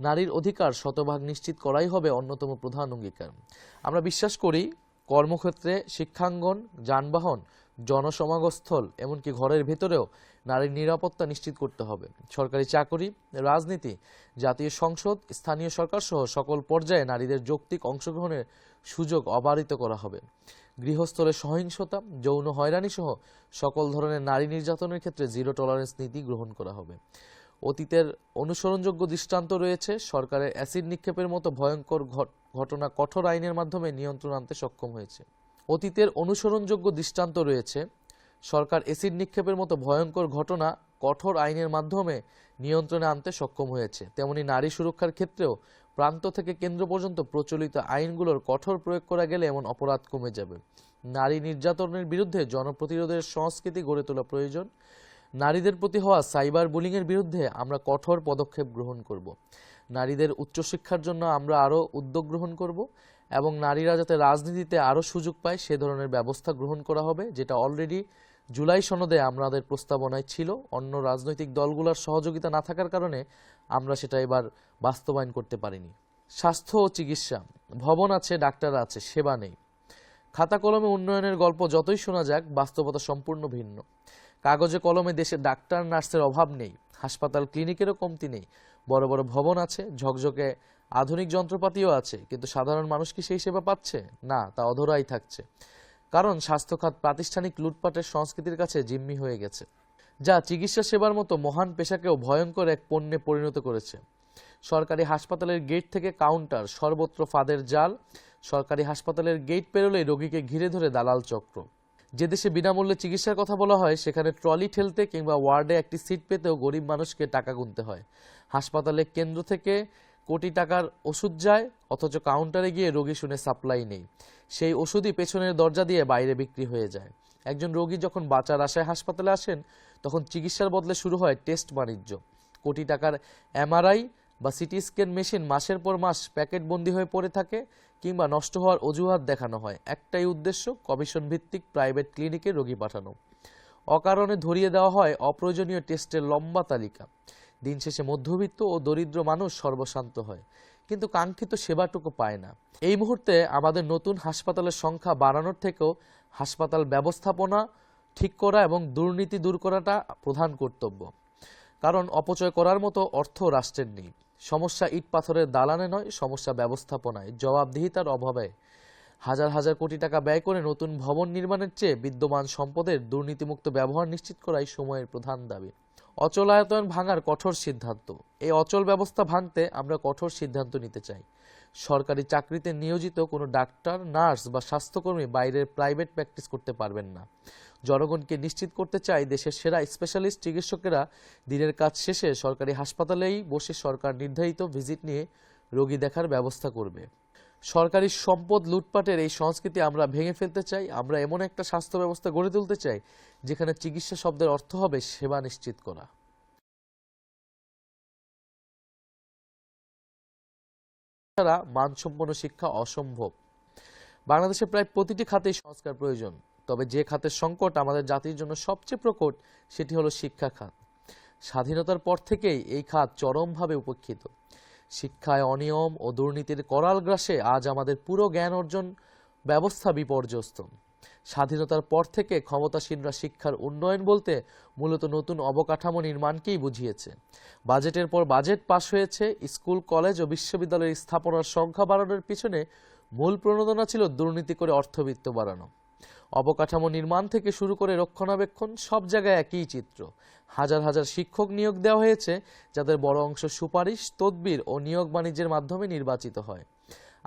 নারীর অধিকার শতভাগ নিশ্চিত করাই হবে অন্যতম প্রধান অঙ্গীকার। আমরা বিশ্বাস করি কর্মক্ষেত্রে, শিক্ষাঙ্গন, যানবাহন, জনসমাগমস্থল এমনকি ঘরের ভেতরেও নারীর নিরাপত্তা নিশ্চিত করতে হবে। সরকারি চাকরি, রাজনীতি, জাতীয় সংসদ, স্থানীয় সরকার সহ সকল পর্যায়ে নারীদের যৌক্তিক অংশগ্রহণের সুযোগ অবারিত করা হবে। গৃহস্থলে সহিংসতা, যৌন হয়রানি সহ সকল ধরনের নারী নির্যাতনের ক্ষেত্রে জিরো টলারেন্স নীতি গ্রহণ করা হবে। অতীতের অনুসরণযোগ্য দৃষ্টান্ত রয়েছে। সরকারের অ্যাসিড নিক্ষেপের মতো ভয়ঙ্কর ঘটনা কঠোর আইনের মাধ্যমে নিয়ন্ত্রণ আনতে সক্ষম হয়েছে। অতীতের অনুসরণযোগ্য দৃষ্টান্ত রয়েছে। সরকার অ্যাসিড নিক্ষেপের মতো ভয়ঙ্কর ঘটনা কঠোর আইনের মাধ্যমে নিয়ন্ত্রণে আনতে সক্ষম হয়েছে। তেমনি নারী সুরক্ষার ক্ষেত্রেও প্রান্ত থেকে কেন্দ্র পর্যন্ত প্রচলিত আইনগুলোর কঠোর প্রয়োগ করা গেলে এমন অপরাধ কমে যাবে। নারী নির্যাতনের বিরুদ্ধে জনপ্রতিরোধের সংস্কৃতি গড়ে তোলা প্রয়োজন। নারীদের প্রতি হওয়া সাইবার বুলিংয়ের বিরুদ্ধে আমরা কঠোর পদক্ষেপ গ্রহণ করব। নারীদের উচ্চশিক্ষার জন্য আমরা আরও উদ্যোগ গ্রহণ করব এবং নারীরা যাতে রাজনীতিতে আরও সুযোগ পায় সে ধরনের ব্যবস্থা গ্রহণ করা হবে, যেটা অলরেডি জুলাই সনদে আমাদের প্রস্তাবনায় ছিল। অন্য রাজনৈতিক দলগুলোর সহযোগিতা না থাকার কারণে আমরা সেটা এবার বাস্তবায়ন করতে পারিনি। স্বাস্থ্য ও চিকিৎসা। ভবন আছে, ডাক্তার আছে, সেবা নেই। খাতা কলমে উন্নয়নের গল্প যতই শোনা যাক, বাস্তবতা সম্পূর্ণ ভিন্ন। কাগজে কলমে দেশে ডাক্তার, নার্সের অভাব নেই, হাসপাতাল, ক্লিনিকেরও কমতি নেই। বড় বড় ভবন আছে, ঝকঝকে আধুনিক যন্ত্রপাতিও আছে, কিন্তু সাধারণ মানুষ কি সেই সেবা পাচ্ছে? না, তা অধরাই থাকছে। কারণ স্বাস্থ্য খাত প্রাতিষ্ঠানিক লুটপাটের সংস্কৃতির কাছে জিম্মি হয়ে গেছে, যা চিকিৎসা সেবার মতো মহান পেশাকেও ভয়ঙ্কর এক পণ্যে পরিণত করেছে। সরকারি হাসপাতালের গেট থেকে কাউন্টার, সর্বত্র ফাঁদের জাল। সরকারি হাসপাতালের গেট পেরোলেই রোগীকে ঘিরে ধরে দালাল চক্র। যে দেশে বিনামূল্যে চিকিৎসার কথা বলা হয় সেখানে ট্রলি ঠেলতে কিংবা ওয়ার্ডে একটি সিট পেতেও গরিব মানুষকে টাকা গুনতে হয়। হাসপাতালে কেন্দ্র থেকে কোটি টাকার ওষুধ যায়, অথচ কাউন্টারে গিয়ে রোগী শুনে সাপ্লাই নেই। সেই ওষুধই পেছনের দরজা দিয়ে বাইরে বিক্রি হয়ে যায়। একজন রোগী যখন বাঁচার আশায় হাসপাতালে আসেন তখন চিকিৎসার বদলে শুরু হয় টেস্ট বাণিজ্য। কোটি টাকার এমআরআই বা সিটি স্ক্যান মেশিন মাসের পর মাস প্যাকেটবন্দি হয়ে পড়ে থাকে কিংবা নষ্ট হওয়ার অজুহাত দেখানো হয়। একটাই উদ্দেশ্য, কমিশন ভিত্তিক প্রাইভেট ক্লিনিকে রোগী পাঠানো। অকারণে ধরিয়ে দেওয়া হয় অপ্রয়োজনীয় টেস্টের লম্বা তালিকা। দিন শেষে মধ্যবিত্ত ও দরিদ্র মানুষ সর্বশান্ত হয়, কিন্তু কাঙ্ক্ষিত সেবাটুকু পায় না। এই মুহূর্তে আমাদের নতুন হাসপাতালের সংখ্যা বাড়ানোর থেকেও হাসপাতাল ব্যবস্থাপনা ঠিক করা এবং দুর্নীতি দূর করাটা প্রধান কর্তব্য। কারণ অপচয় করার মতো অর্থ রাষ্ট্রের নেই। সমস্যা ইট পাথরের দালানে নয়, সমস্যা ব্যবস্থাপনায়, জবাবদিহিতার অভাবে। হাজার হাজার কোটি টাকা ব্যয় করে নতুন ভবন নির্মাণের চেয়ে বিদ্যমান সম্পদের দুর্নীতিমুক্ত ব্যবহার নিশ্চিত করাই সময়ের প্রধান দাবি। অচলায়তন ভাঙার কঠোর সিদ্ধান্ত। এই অচল ব্যবস্থা ভাঙতে আমরা কঠোর সিদ্ধান্ত নিতে চাই। সরকারি চাকরিতে নিয়োজিত কোনো ডাক্তার, নার্স বা স্বাস্থ্যকর্মী বাইরের প্রাইভেট প্র্যাকটিস করতে পারবেন না। জনগণকে নিশ্চিত করতে চাই দেশের সেরা স্পেশালিস্ট চিকিৎসকেরা দিনের কাজ শেষে সরকারি হাসপাতালেই বসে সরকার নির্ধারিত ভিজিট নিয়ে রোগী দেখার ব্যবস্থা করবে। সরকারি সম্পদ লুটপাটের এই সংস্কৃতি আমরা ভেঙে ফেলতে চাই। আমরা এমন একটা স্বাস্থ্য ব্যবস্থা গড়ে তুলতে চাই যেখানে চিকিৎসা শব্দের অর্থ হবে সেবা নিশ্চিত করা। ছাড়া মানসম্পন্ন শিক্ষা অসম্ভব। বাংলাদেশে প্রায় প্রতিটি খাতেই সংস্কার প্রয়োজন, তবে যে খাতের সংকট আমাদের জাতির জন্য সবচেয়ে প্রকট সেটি হলো শিক্ষা খাত। স্বাধীনতার পর থেকেই এই খাত চরমভাবে উপেক্ষিত। শিক্ষায় অনিয়ম ও দুর্নীতির করাল গ্রাসে আজ আমাদের পুরো জ্ঞান অর্জন ব্যবস্থা বিপর্যস্ত। স্বাধীনতার পর থেকে ক্ষমতাসীনরা শিক্ষার উন্নয়ন বলতে মূলত নতুন অবকাঠামো নির্মাণকেই বুঝিয়েছে। বাজেটের পর বাজেট পাশ হয়েছে, স্কুল, কলেজ ও বিশ্ববিদ্যালয়ের স্থাপনার সংখ্যা বাড়ানোর পিছনে মূল প্রণোদনা ছিল দুর্নীতি করে অর্থবিত্ত বাড়ানো। অবকাঠামো নির্মাণ থেকে শুরু করে রক্ষণাবেক্ষণ সব জায়গায় একই চিত্র। হাজার হাজার শিক্ষক নিয়োগ দেওয়া হয়েছে, যাদের বড় অংশ সুপারিশ, তদবির ও নিয়োগ বাণিজ্যের মাধ্যমে নির্বাচিত হয়।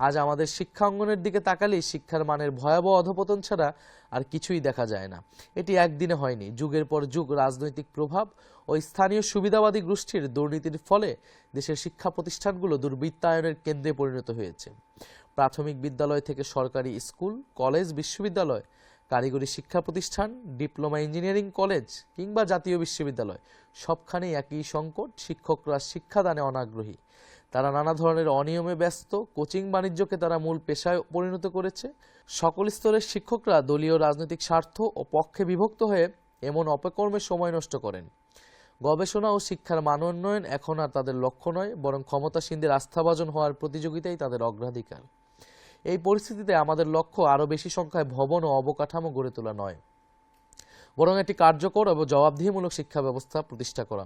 আজ আমাদের শিক্ষা অঙ্গনের দিকে তাকালেই শিক্ষার মানের ভয়াবহ অধপতন ছাড়া আর কিছুই দেখা যায় না। এটি একদিনে হয়নি। যুগের পর যুগ রাজনৈতিক প্রভাব ও স্থানীয় সুবিধাবাদী গোষ্ঠীর দুর্নীতির ফলে দেশের শিক্ষা প্রতিষ্ঠানগুলো দুর্বৃত্তায়নের কেন্দ্রে পরিণত হয়েছে। প্রাথমিক বিদ্যালয় থেকে সরকারি স্কুল, কলেজ, বিশ্ববিদ্যালয়, কারিগরি শিক্ষা প্রতিষ্ঠান, ডিপ্লোমা ইঞ্জিনিয়ারিং কলেজ কিংবা জাতীয় বিশ্ববিদ্যালয়, সবখানেই একই সংকট। শিক্ষকরা শিক্ষাদানে অনাগ্রহী। তারা নানা ধরনের অনিয়মে ব্যস্ত। কোচিং বাণিজ্যকে তারা মূল পেশায় পরিণত করেছে। সকল স্তরের শিক্ষকরা দলীয় রাজনৈতিক স্বার্থ ও পক্ষে বিভক্ত হয়ে এমন অপকর্মে সময় নষ্ট করেন। গবেষণা ও শিক্ষার মান উন্নয়ন এখন আর তাদের লক্ষ্য নয়, বরং ক্ষমতাসীনদের আস্থাভাজন হওয়ার প্রতিযোগিতাই তাদের অগ্রাধিকার। এই পরিস্থিতিতে আমাদের লক্ষ্য আরও বেশি সংখ্যায় ভবন ও অবকাঠামো গড়ে তোলা নয়, বরং একটি কার্যকর এবং জবাবদিহিমূলক শিক্ষা ব্যবস্থা প্রতিষ্ঠা করা।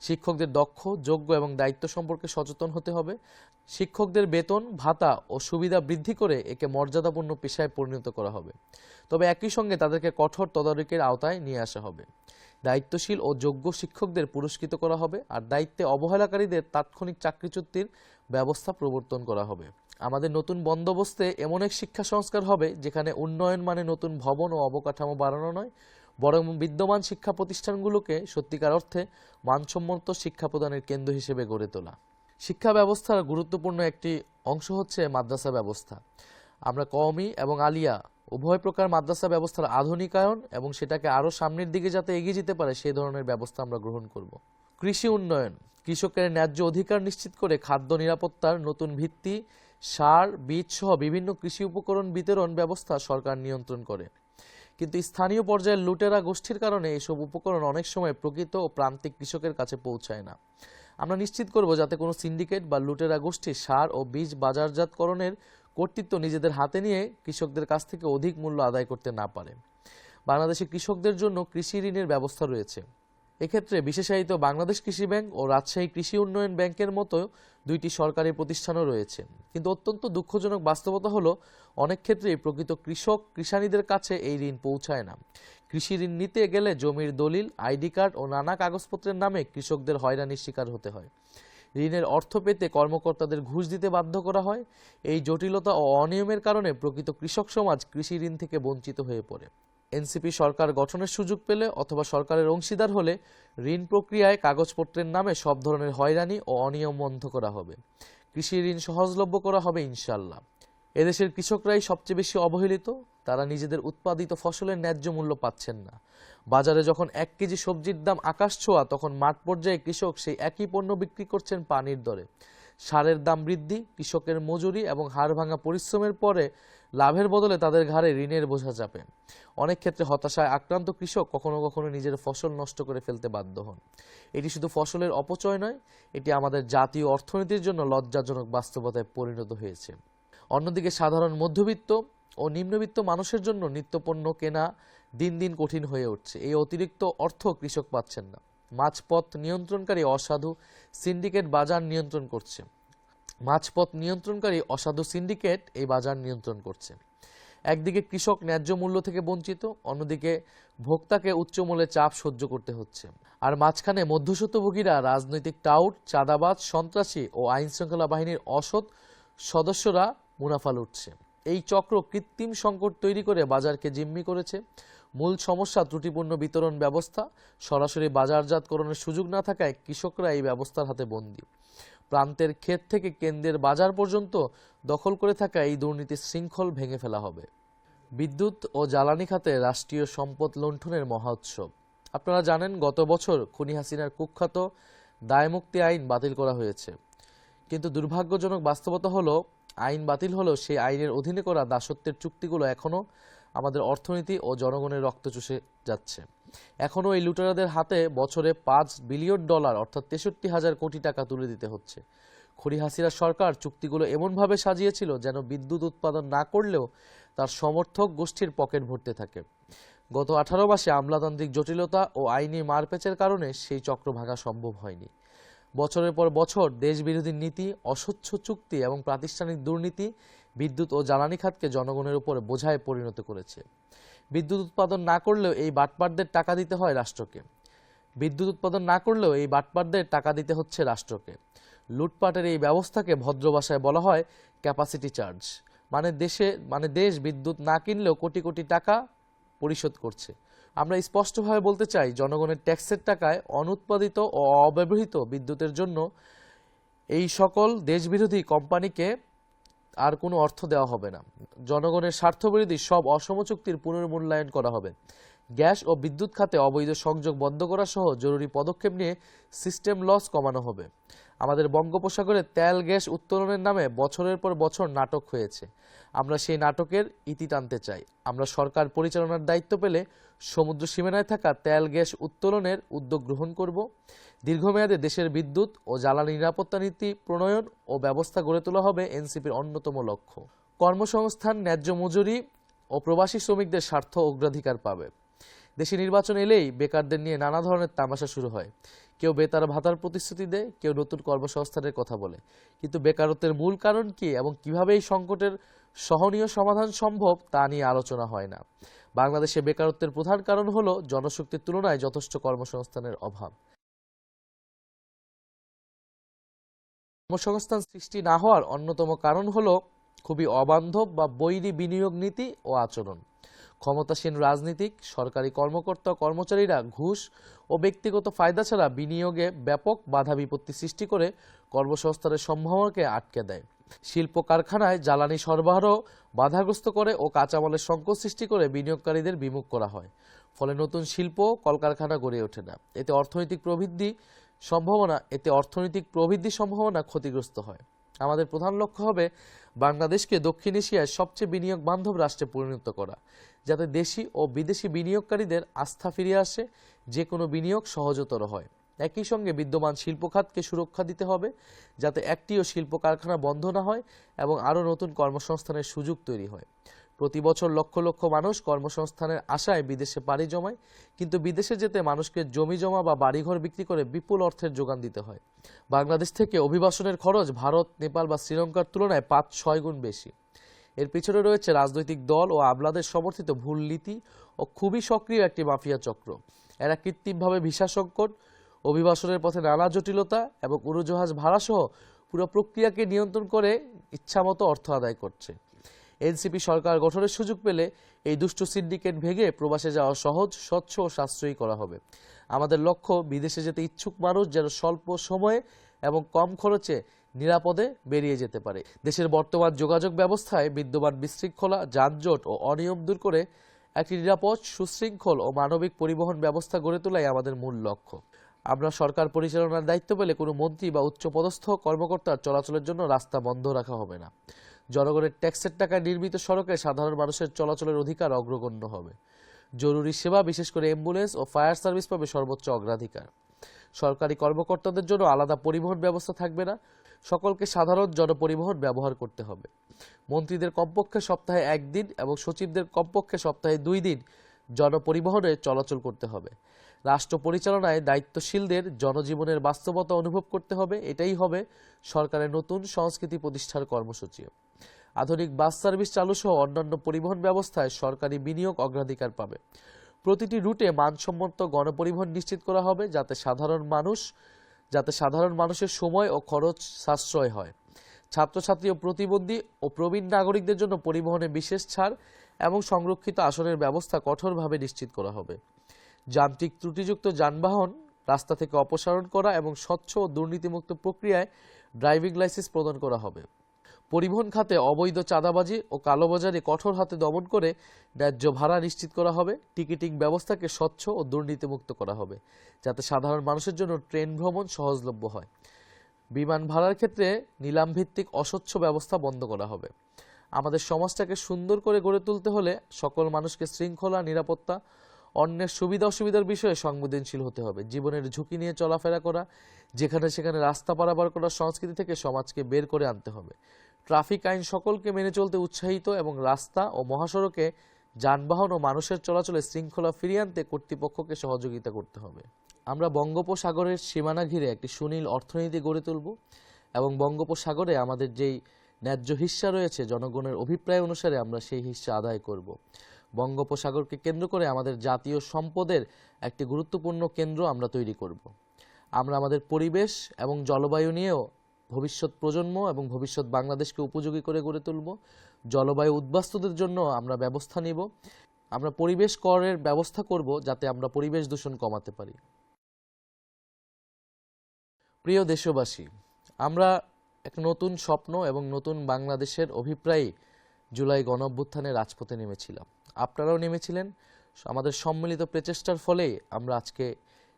শিক্ষকদের দক্ষ, যোগ্য এবং দায়িত্ব সম্পর্কে সচেতন হতে হবে। শিক্ষকদের বেতন, ভাতা ও সুবিধা বৃদ্ধি করে একে মর্যাদাপূর্ণ পেশায় পরিণত করা হবে। তবে একই সঙ্গে তাদেরকে কঠোর তদারকির আওতায় নিয়ে আসা হবে। দায়িত্বশীল ও যোগ্য শিক্ষকদের পুরস্কৃত করা হবে, আর দায়িত্বে অবহেলাকারীদের তাৎক্ষণিক চাকরিচ্যুতির ব্যবস্থা প্রবর্তন করা হবে। আমাদের নতুন বন্দোবস্তে এমন এক শিক্ষা সংস্কার হবে যেখানে উন্নয়ন মানে নতুন ভবন ও অবকাঠামো বাড়ানো নয়, বরং বিদ্যমান শিক্ষা প্রতিষ্ঠানগুলোকে সত্যিকার অর্থে মানসম্মত শিক্ষা প্রদানের কেন্দ্র হিসেবে গড়ে তোলা। শিক্ষা ব্যবস্থার গুরুত্বপূর্ণ একটি অংশ হচ্ছে মাদ্রাসা ব্যবস্থা। আমরা কওমি এবং আলিয়া উভয় প্রকার মাদ্রাসা ব্যবস্থার আধুনিকায়ন এবং সেটাকে আরও সামনের দিকে যাতে এগিয়ে যেতে পারে সেই ধরনের ব্যবস্থা আমরা গ্রহণ করব। কৃষি উন্নয়ন। কৃষকের ন্যায্য অধিকার নিশ্চিত করে খাদ্য নিরাপত্তার নতুন ভিত্তি, সার, বীজ সহ বিভিন্ন কৃষি উপকরণ বিতরণ ব্যবস্থা সরকার নিয়ন্ত্রণ করে। কিন্তু স্থানীয় পর্যায়ের লুটেরা গোষ্ঠীর কারণে এসব উপকরণ অনেক সময় প্রকৃত ও প্রান্তিক কৃষকের কাছে পৌঁছায় না। আমরা নিশ্চিত করব যাতে কোনো সিন্ডিকেট বা লুটেরা গোষ্ঠী সার ও বীজ বাজারজাতকরণের কর্তৃত্ব নিজেদের হাতে নিয়ে কৃষকদের কাছ থেকে অধিক মূল্য আদায় করতে না পারে। বাংলাদেশে কৃষকদের জন্য কৃষি ঋণের ব্যবস্থা রয়েছে। এক্ষেত্রে বিশেষায়িত বাংলাদেশ কৃষি ব্যাংক ও রাজশাহী কৃষি উন্নয়ন ব্যাংকের মতো দুইটি সরকারি প্রতিষ্ঠানও রয়েছে। কিন্তু অত্যন্ত দুঃখজনক বাস্তবতা হলো অনেক ক্ষেত্রেই প্রকৃত কৃষক কৃষানীদের কাছে এই ঋণ পৌঁছায় না। কৃষি ঋণ নিতে গেলে জমির দলিল, আইডি কার্ড ও নানা কাগজপত্রের নামে কৃষকদের হয়রানির শিকার হতে হয়। ঋণের অর্থ পেতে কর্মকর্তাদের ঘুষ দিতে বাধ্য করা হয়। এই জটিলতা ও অনিয়মের কারণে প্রকৃত কৃষক সমাজ কৃষি ঋণ থেকে বঞ্চিত হয়ে পড়ে। এনসিপি সরকার গঠনের সুযোগ পেলে অথবা সরকারের অংশীদার হলে ঋণ প্রক্রিয়ায় কাগজপত্রের নামে সব ধরনের হয়রানি ও অনিয়ম বন্ধ করা হবে। কৃষি ঋণ সহজলভ্য করা হবে ইনশাল্লাহ। এদেশের কৃষকরাই সবচেয়ে বেশি অবহেলিত। তারা নিজেদের উৎপাদিত ফসলের ন্যায্য মূল্য পাচ্ছেন না। বাজারে যখন 1 কেজি সবজির দাম আকাশ ছোঁয়া, তখন মাঠ পর্যায়ে কৃষক সেই একই পণ্য বিক্রি করছেন পানির দরে। সারের দাম বৃদ্ধি, কৃষকের মজুরি এবং হাড় ভাঙা পরিশ্রমের পরে লাভের বদলে তাদের ঘাড়ে ঋণের বোঝা চাপে। অনেক ক্ষেত্রে হতাশায় আক্রান্ত কৃষক কখনো কখনো নিজের ফসল নষ্ট করে ফেলতে বাধ্য হন। এটি শুধু ফসলের অপচয় নয়, এটি আমাদের জাতীয় অর্থনীতির জন্য লজ্জাজনক বাস্তবতায় পরিণত হয়েছে। অন্যদিকে সাধারণ মধ্যবিত্ত ও নিম্নবিত্ত মানুষের জন্য নিত্যপণ্য কেনা দিন দিন কঠিন হয়ে উঠছে। এই অতিরিক্ত অর্থ কৃষক পাচ্ছেন না। মাঝপথ নিয়ন্ত্রণকারী অসাধু সিন্ডিকেট বাজার নিয়ন্ত্রণ করছে। মাঝপথ নিয়ন্ত্রণকারী অসাধু সিন্ডিকেট এই বাজার নিয়ন্ত্রণ করছে। একদিকে কৃষক ন্যায্য মূল্য থেকে বঞ্চিত, অন্যদিকে ভোক্তাকে উচ্চ মূল্যে চাপ সহ্য করতে হচ্ছে। আর মাঝখানে মধ্যস্বত্বভোগীরা, রাজনৈতিক টাউট, চাঁদাবাজ, সন্ত্রাসী ও আইনশৃঙ্খলা বাহিনীর অসৎ সদস্যরা মুনাফা লুটছে। এই চক্র কৃত্রিম সংকট তৈরি করে বাজারকে জিম্মি করেছে। মূল সমস্যা ত্রুটিপূর্ণ বিতরণ ব্যবস্থা। সরাসরি বাজারজাতকরণের সুযোগ না থাকায় কৃষকরা এই ব্যবস্থার হাতে বন্দী। প্রান্তের ক্ষেত থেকে কেন্দ্রের বাজার পর্যন্ত দখল করে থাকা এই দুর্নীতির শৃঙ্খল ভেঙে ফেলা হবে। বিদ্যুৎ ও জ্বালানি খাতে রাষ্ট্রীয় সম্পদ লুণ্ঠনের মহা উৎসব। আপনারা জানেন, গত বছর খুনি হাসিনার কুখ্যাত দায়মুক্তি আইন বাতিল করা হয়েছে। কিন্তু দুর্ভাগ্যজনক বাস্তবতা হলো, আইন বাতিল হলেও সেই আইনের অধীনে করা দাসত্বের চুক্তিগুলো এখনও আমাদের অর্থনীতি ও জনগণের রক্ত চুষে যাচ্ছে। এখনও এই লুটেরাদের হাতে বছরে $5 বিলিয়ন অর্থাৎ 63,000 কোটি টাকা তুলে দিতে হচ্ছে। খুনি হাসিনা সরকার চুক্তিগুলো এমনভাবে সাজিয়েছিল যেন বিদ্যুৎ উৎপাদন না করলেও তার সমর্থক গোষ্ঠীর পকেট ভরতে থাকে। গত 18 মাসে আমলাতান্ত্রিক জটিলতা ও আইনি মারপ্যাচের কারণে সেই চক্র ভাঙা সম্ভব হয়নি। বছরের পর বছর দেশবিরোধী নীতি, অস্বচ্ছ চুক্তি এবং প্রাতিষ্ঠানিক দুর্নীতি বিদ্যুৎ ও জ্বালানি খাতকে জনগণের উপর বোঝায় পরিণত করেছে। বিদ্যুৎ উৎপাদন না করলেও এই বাটপারদের টাকা দিতে হয় রাষ্ট্রকে। লুটপাটের এই ব্যবস্থাকে ভদ্র ভাষায় বলা হয় ক্যাপাসিটি চার্জ। দেশ বিদ্যুৎ না কিনলেও কোটি কোটি টাকা পরিশোধ করছে। আমরা স্পষ্টভাবে বলতে চাই, জনগণের ট্যাক্সের টাকায় অনুৎপাদিত ও অব্যবহৃত বিদ্যুতের জন্য এই সকল দেশবিরোধী কোম্পানিকে আর কোনো অর্থ দেওয়া হবে না। জনগণের স্বার্থবিরোধী সব অসম চুক্তির পুনর্মূল্যায়ন করা হবে। গ্যাস ও বিদ্যুৎ খাতে অবৈধ সংযোগ বন্ধ করা সহ জরুরি পদক্ষেপ নিয়ে সিস্টেম লস কমানো হবে। আমাদের বঙ্গোপসাগরে তেল গ্যাস উত্তোলনের নামে বছরের পর বছর নাটক হয়েছে। আমরা সেই নাটকের ইতি টানতে চাই। আমরা সরকার পরিচালনার দায়িত্ব পেলে সমুদ্র সীমানায় থাকা তেল গ্যাস উত্তোলনের উদ্যোগ গ্রহণ করব। দীর্ঘমেয়াদে দেশের বিদ্যুৎ ও জ্বালানি নিরাপত্তা নীতি প্রণয়ন ও ব্যবস্থা গড়ে তোলা হবে এনসিপির অন্যতম লক্ষ্য। কর্মসংস্থান, ন্যায্য মজুরি ও প্রবাসী শ্রমিকদের স্বার্থ অগ্রাধিকার পাবে। দেশে নির্বাচন এলেই বেকারদের নিয়ে নানা ধরনের তামাশা শুরু হয়। কেউ বেতার ভাতার প্রতিশ্রুতি দেয়, কেউ নতুন কর্মসংস্থানের কথা বলে। কিন্তু বেকারত্বের মূল কারণ কি এবং কিভাবে এই সংকটের সহনীয় সমাধান সম্ভব তা নিয়ে আলোচনা হয় না। বাংলাদেশে বেকারত্বের প্রধান কারণ হলো জনশক্তির তুলনায় যথেষ্ট কর্মসংস্থানের অভাব। কর্মসংস্থান সৃষ্টি না হওয়ার অন্যতম কারণ হলো খুবই অবান্ধব বা বৈরী বিনিয়োগ নীতি ও আচরণ। ক্ষমতাসীন রাজনীতিক, সরকারি কর্মকর্তা, কর্মচারীরা ঘুষ ও ব্যক্তিগত ফায়দা ছাড়া বিনিয়োগে ব্যাপক বাধা বিপত্তি সৃষ্টি করে কর্মসংস্থানের সম্ভাবনাকে আটকে দেয়। শিল্প কারখানায় জ্বালানি সরবরাহ বাধাগ্রস্ত করে ও কাঁচামালের সংকট সৃষ্টি করে বিনিয়োগকারীদের বিমুখ করা হয়। ফলে নতুন শিল্প কলকারখানা গড়ে ওঠে না। এতে অর্থনৈতিক প্রবৃদ্ধি সম্ভাবনা ক্ষতিগ্রস্ত হয়। আমাদের প্রধান লক্ষ্য হবে বাংলাদেশকে দক্ষিণ এশিয়ার সবচেয়ে বিনিয়োগ বান্ধব রাষ্ট্রে পরিণত করা, যাতে দেশি ও বিদেশি বিনিয়োগকারীদের আস্থা ফিরে আসে, যে কোনো বিনিয়োগ সহজতর হয়। একই সঙ্গে বিদ্যমান শিল্প খাতকে সুরক্ষা দিতে হবে, যাতে একটিও শিল্প কারখানা বন্ধ না হয় এবং আরও নতুন কর্মসংস্থানের সুযোগ তৈরি হয়। প্রতি বছর লক্ষ লক্ষ মানুষ কর্মসংস্থানের আশায় বিদেশে পাড়ি জমায়, কিন্তু বিদেশে যেতে মানুষকে জমি জমা বা বাড়িঘর বিক্রি করে বিপুল অর্থের যোগান দিতে হয়। বাংলাদেশ থেকে অভিবাসনের খরচ ভারত, নেপাল বা শ্রীলঙ্কার তুলনায় 5-6 গুণ বেশি। এর পিছনে রয়েছে রাজনৈতিক দল ও আমলাদের সমর্থিত ভুল নীতি ও খুবই সক্রিয় একটি মাফিয়া চক্র। এরা কৃত্রিমভাবে ভিসা সংকট, অভিবাসনের পথে নানা জটিলতা এবং উড়োজাহাজ ভাড়াসহ পুরো প্রক্রিয়াকে নিয়ন্ত্রণ করে ইচ্ছামতো অর্থ আদায় করছে। এনসিপি সরকার গঠনের সুযোগ পেলে এই দুষ্ট সিন্ডিকেট ভেঙে প্রবাসে যাওয়া সহজ, স্বচ্ছ ও সাশ্রয়ী করা হবে। আমাদের লক্ষ্য, বিদেশে যেতে ইচ্ছুক মানুষ যেন স্বল্প সময়ে এবং কম খরচে নিরাপদে বেরিয়ে যেতে পারে। দেশের বর্তমান যোগাযোগ ব্যবস্থায় বিদ্যমান বিশৃঙ্খলা, যানজট ও অনিয়ম দূর করে একটি নিরাপদ, সুশৃঙ্খল ও মানবিক পরিবহন ব্যবস্থা গড়ে তোলাই আমাদের মূল লক্ষ্য। আমরা সরকার পরিচালনার দায়িত্ব পেলে কোনো মন্ত্রী বা উচ্চপদস্থ কর্মকর্তার চলাচলের জন্য রাস্তা বন্ধ রাখা হবে না। জনগণের ট্যাক্সের টাকায় নির্মিত সড়কে সাধারণ মানুষের চলাচলের অধিকার অগ্রগণ্য হবে। জরুরি সেবা, বিশেষ করে অ্যাম্বুলেন্স ও ফায়ার সার্ভিস পাবে সর্বোচ্চ অগ্রাধিকার। সরকারি কর্মকর্তাদের জন্য আলাদা পরিবহন ব্যবস্থা থাকবে না। সকলকে সাধারণ জনপরিবহন ব্যবহার করতে হবে। মন্ত্রীদের কমপক্ষে সপ্তাহে 1 দিন এবং সচিবদের কমপক্ষে সপ্তাহে 2 দিন জনপরিবহনে চলাচল করতে হবে। রাষ্ট্র পরিচালনায় দায়িত্বশীলদের জনজীবনের বাস্তবতা অনুভব করতে হবে। এটাই হবে সরকারের নতুন সংস্কৃতি প্রতিষ্ঠার কর্মসূচি। আধুনিক বাস সার্ভিস চালু সহ অন্যান্য পরিবহন ব্যবস্থায় সরকারি বিনিয়োগ অগ্রাধিকার পাবে। প্রতিটি রুটে মানসম্মত গণপরিবহন নিশ্চিত করা হবে যাতে সাধারণ মানুষের সময় ও খরচ সাশ্রয় হয়। ছাত্রছাত্রী ও প্রতিবন্ধী ও প্রবীণ নাগরিকদের জন্য পরিবহনে বিশেষ ছাড় এবং সংরক্ষিত আসনের ব্যবস্থা কঠোরভাবে নিশ্চিত করা হবে। যান্ত্রিক ত্রুটিযুক্ত যানবাহন রাস্তা থেকে অপসারণ করা এবং স্বচ্ছ ও দুর্নীতিমুক্ত প্রক্রিয়ায় ড্রাইভিং লাইসেন্স প্রদান করা হবে। পরিবহন খাতে অবৈধ চাঁদাবাজি ও কালোবাজারি কঠোর হাতে দমন করে ন্যায্য ভাড়া নিশ্চিত করা হবে। টিকিটিং ব্যবস্থাকে স্বচ্ছ ও দুর্নীতিমুক্ত করা হবে যাতে সাধারণ মানুষের জন্য ট্রেন ভ্রমণ সহজলভ্য হয়। বিমান ভাড়ার ক্ষেত্রে নিলামভিত্তিক অস্বচ্ছ ব্যবস্থা বন্ধ করা হবে। আমাদের সমাজটাকে সুন্দর করে গড়ে তুলতে হলে সকল মানুষকে শৃঙ্খলা, নিরাপত্তা, অন্যের সুবিধা অসুবিধার বিষয়ে সংবেদনশীল হতে হবে। জীবনের ঝুঁকি নিয়ে চলাফেরা করা, যেখানে সেখানে রাস্তা পারাপার করার সংস্কৃতি থেকে সমাজকে বের করে আনতে হবে। ট্রাফিক আইন সকলকে মেনে চলতে উৎসাহিত এবং রাস্তা ও মহাসড়কে যানবাহন ও মানুষের চলাচলে শৃঙ্খলা ফিরিয়ে আনতে কর্তৃপক্ষকে সহযোগিতা করতে হবে। আমরা বঙ্গোপসাগরের সীমানা ঘিরে একটি সুনীল অর্থনীতি গড়ে তুলব এবং বঙ্গোপসাগরে আমাদের যেই ন্যায্য হিস্সা রয়েছে জনগণের অভিপ্রায় অনুসারে আমরা সেই হিস্সা আদায় করব। বঙ্গোপসাগরকে কেন্দ্র করে আমাদের জাতীয় সম্পদের একটি গুরুত্বপূর্ণ কেন্দ্র আমরা তৈরি করব। আমরা আমাদের পরিবেশ এবং জলবায়ু নিয়েও ভবিষ্যৎ প্রজন্ম এবং ভবিষ্যৎ বাংলাদেশকে উপযোগী করে গড়ে তুলব। জলবায়ু উদ্বাস্তুদের জন্য আমরা ব্যবস্থা নিব। আমরা পরিবেশ করের ব্যবস্থা করব যাতে আমরা পরিবেশ দূষণ কমাতে পারি। প্রিয় দেশবাসী, আমরা এক নতুন স্বপ্ন এবং নতুন বাংলাদেশের অভিপ্রায়ে জুলাই গণঅভ্যুত্থানে রাজপথে নেমেছিলাম। আপনারাও নেমেছিলেন। আমাদের সম্মিলিত প্রচেষ্টার ফলে আমরা আজকে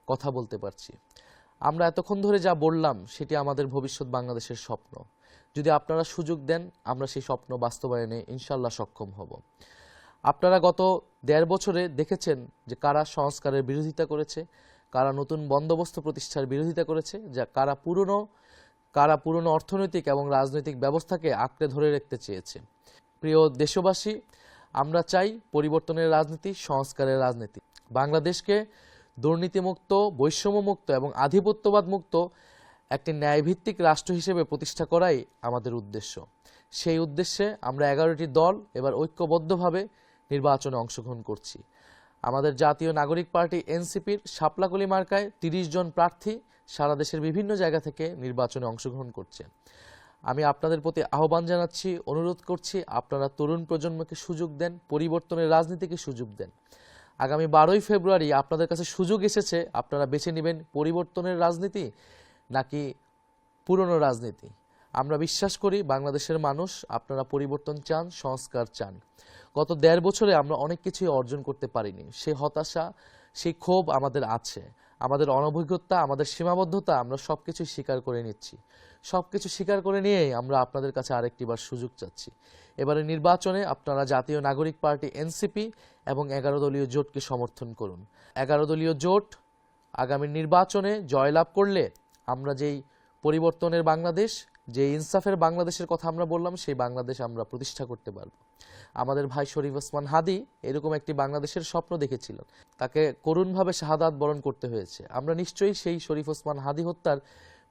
কথা বলতে পারছি। আমরা এতক্ষণ ধরে যা বললাম সেটি আমাদের ভবিষ্যৎ বাংলাদেশের স্বপ্ন। যদি আপনারা সুযোগ দেন আমরা সেই স্বপ্ন বাস্তবায়নে ইনশাল্লাহ সক্ষম হব। আপনারা গত 1.5 বছরে দেখেছেন যে কারা সংস্কারের বিরোধিতা করেছে, কারা নতুন বন্দোবস্ত প্রতিষ্ঠার বিরোধিতা করেছে, কারা পুরনো অর্থনৈতিক এবং রাজনৈতিক ব্যবস্থাকে আঁকড়ে ধরে রাখতে চেয়েছে। প্রিয় দেশবাসী, আমরা চাই পরিবর্তনের রাজনীতি, সংস্কারের রাজনীতি। বাংলাদেশকে দুর্নীতিমুক্ত, বৈষম্যমুক্ত এবং আধিপত্যবাদ মুক্ত একটি ন্যায়ভিত্তিক রাষ্ট্র হিসেবে প্রতিষ্ঠা করাই আমাদের উদ্দেশ্য। সেই উদ্দেশ্যে আমরা 11টি দল এবার ঐক্যবদ্ধভাবে নির্বাচনে অংশগ্রহণ করছি। আমাদের জাতীয় নাগরিক পার্টি এনসিপির শাপলাকলি মার্কায় 30 জন প্রার্থী সারা দেশের বিভিন্ন জায়গা থেকে নির্বাচনে অংশগ্রহণ করছে। আমি আপনাদের প্রতি আহ্বান জানাচ্ছি, অনুরোধ করছি, আপনারা তরুণ প্রজন্মকে সুযোগ দেন, পরিবর্তনের রাজনীতিকে সুযোগ দেন। আগামী 12ই ফেব্রুয়ারি আপনাদের কাছে সুযোগ এসেছে, আপনারা বেছে নেবেন পরিবর্তনের রাজনীতি নাকি পুরনো রাজনীতি। আমরা বিশ্বাস করি বাংলাদেশের মানুষ আপনারা পরিবর্তন চান, সংস্কার চান। গত 1.5 বছরে আমরা অনেক কিছুই অর্জন করতে পারিনি। সেই হতাশা, সেই ক্ষোভ আমাদের আছে। আমাদের অনভিজ্ঞতা, আমাদের সীমাবদ্ধতা আমরা সবকিছু স্বীকার করে নিচ্ছি। সবকিছু স্বীকার করে নিয়েই আমরা আপনাদের কাছে আরেকটিবার সুযোগ চাচ্ছি। এবারে নির্বাচনে আপনারা জাতীয় নাগরিক পার্টি এনসিপি এবং 11 দলীয় জোটকে সমর্থন করুন। 11 দলীয় জোট আগামী নির্বাচনে জয়লাভ করলে আমরা যেই পরিবর্তনের বাংলাদেশ, যে ইনসাফের বাংলাদেশের কথা আমরা বললাম, সেই বাংলাদেশ আমরা প্রতিষ্ঠা করতে পারব। আমাদের ভাই শরীফ ওসমান হাদি এরকম একটি বাংলাদেশের স্বপ্ন দেখেছিলেন, তাকে করুণভাবে শাহাদাত বরণ করতে হয়েছে। আমরা নিশ্চয়ই সেই শরীফ ওসমান হাদি হত্যার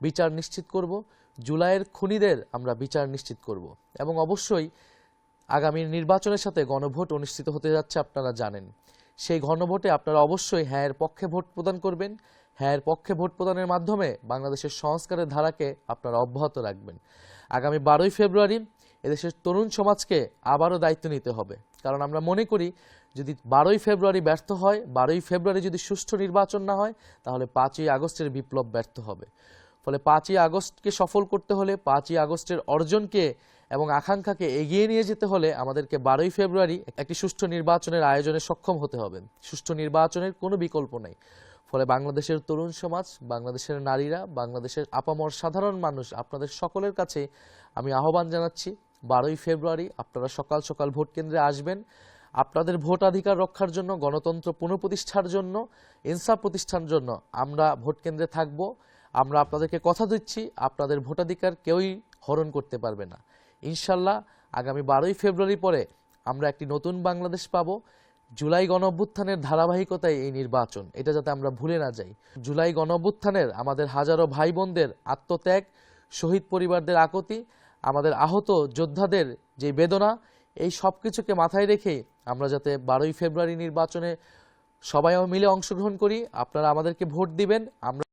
বিচার নিশ্চিত করব, জুলাইয়ের খুনিদের আমরা বিচার নিশ্চিত করব এবং অবশ্যই আগামী নির্বাচনের সাথে গণভোট অনুষ্ঠিত হতে যাচ্ছে, আপনারা জানেন। সেই গণভোটে আপনারা অবশ্যই হ্যাঁ এর পক্ষে ভোট প্রদান করবেন। হ্যাঁ এর পক্ষে ভোট প্রদানের মাধ্যমে বাংলাদেশের সংস্কারের ধারাকে আপনারা অব্যাহত রাখবেন। আগামী 12ই ফেব্রুয়ারি এদেশের তরুণ সমাজকে আবারও দায়িত্ব নিতে হবে, কারণ আমরা মনে করি যদি 12ই ফেব্রুয়ারি ব্যর্থ হয়, 12ই ফেব্রুয়ারি যদি সুষ্ঠু নির্বাচন না হয়, তাহলে 5ই আগস্টের বিপ্লব ব্যর্থ হবে। ফলে 5ই আগস্টকে সফল করতে হলে, 5ই আগস্টের অর্জনকে এবং আকাঙ্ক্ষাকে এগিয়ে নিয়ে যেতে হলে আমাদেরকে 12ই ফেব্রুয়ারি একটি সুষ্ঠু নির্বাচনের আয়োজনে সক্ষম হতে হবে। সুষ্ঠু নির্বাচনের কোনো বিকল্প নেই। ফলে বাংলাদেশের তরুণ সমাজ, বাংলাদেশের নারীরা, বাংলাদেশের আপামর সাধারণ মানুষ, আপনাদের সকলের কাছে আমি আহ্বান জানাচ্ছি 12ই ফেব্রুয়ারি আপনারা সকাল সকাল ভোট কেন্দ্রে আসবেন। আপনাদের ভোটাধিকার রক্ষার জন্য, গণতন্ত্র পুনঃপ্রতিষ্ঠার জন্য, ইনসাফ প্রতিষ্ঠার জন্য আমরা ভোট কেন্দ্রে থাকব। আমরা আপনাদেরকে কথা দিচ্ছি, আপনাদের ভোটাধিকার কেউই হরণ করতে পারবে না। ইনশাল্লাহ আগামী 12ই ফেব্রুয়ারি পরে আমরা একটি নতুন বাংলাদেশ পাব, জুলাই গণঅভ্যুত্থানের ধারাবাহিকতায় এই নির্বাচন, এটা যাতে আমরা ভুলে না যাই। জুলাই গণঅভ্যুত্থানের আমাদের হাজারো ভাই বোনদের আত্মত্যাগ, শহীদ পরিবারদের আকুতি, আমাদের আহত যোদ্ধাদের যে বেদনা, এই সব কিছুকে মাথায় রেখে আমরা যাতে 12ই ফেব্রুয়ারি নির্বাচনে সবাই মিলে অংশগ্রহণ করি। আপনারা আমাদেরকে ভোট দিবেন। আমরা